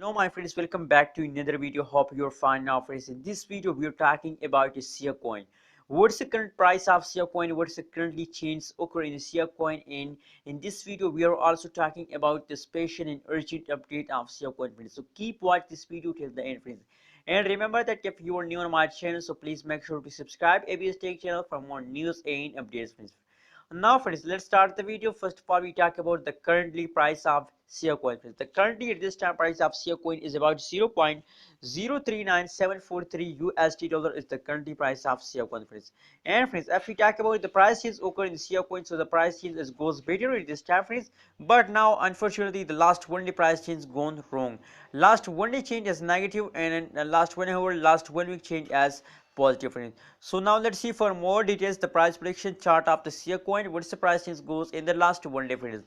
Hello my friends, welcome back to another video. Hope you're fine now friends. In this video we are talking about Siacoin. What's the current price of Siacoin? What's the currently change occur in Siacoin? And in this video we are also talking about the special and urgent update of Siacoin friends. So keep watch this video till the end friends. And remember that if you are new on my channel, so please make sure to subscribe ABS Tech channel for more news and updates friends. Now friends, let's start the video. First of all, we talk about the currently price of Siacoin friends. The currently at this time price of Siacoin is about 0.039743 USD dollar is the currently price of Siacoin friends. And friends, if we talk about the price change occur in Siacoin, so the price change is goes better at this time friends. But now unfortunately the last one day price change gone wrong. Last one day change as negative and last 1 hour, last 1 week change as positive friends. So now let's see for more details the price prediction chart of the Siacoin. What's the price change goes in the last one day friends.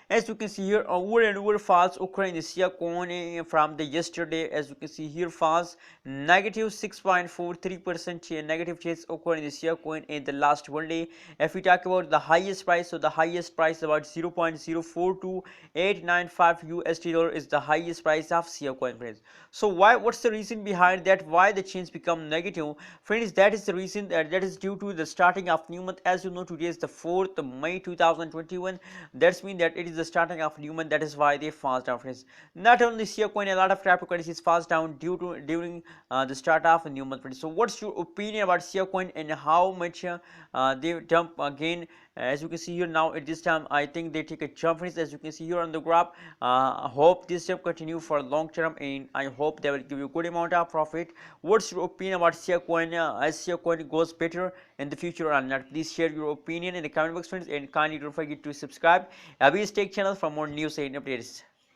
As you can see here, over and over falls occur in the Siacoin from the yesterday. As you can see here, falls negative 6.43% negative change occur in the Siacoin in the last one day. If we talk about the highest price, so the highest price about 0.042895 USD dollar is the highest price of Siacoin friends. So what's the reason behind that? Why the change become negative friends? That is the reason that is due to the starting of new month. As you know, today is the 4th May 2021. That's mean that it is the starting of new month. That is why they falls down friends. Not only Siacoin, a lot of cryptocurrencies falls down during the start of a new month friends. So what's your opinion about Siacoin and how much they dump again? As you can see here now at this time, I think they take a jump friends. As you can see here on the graph, I hope this jump continue for long term, and I hope they will give you good amount of profit. What's your opinion about Siacoin? As Siacoin goes better in the future or not? Please share your opinion in the comment box friends, and kindly don't forget to subscribe ABS Tech channel for more news and updates.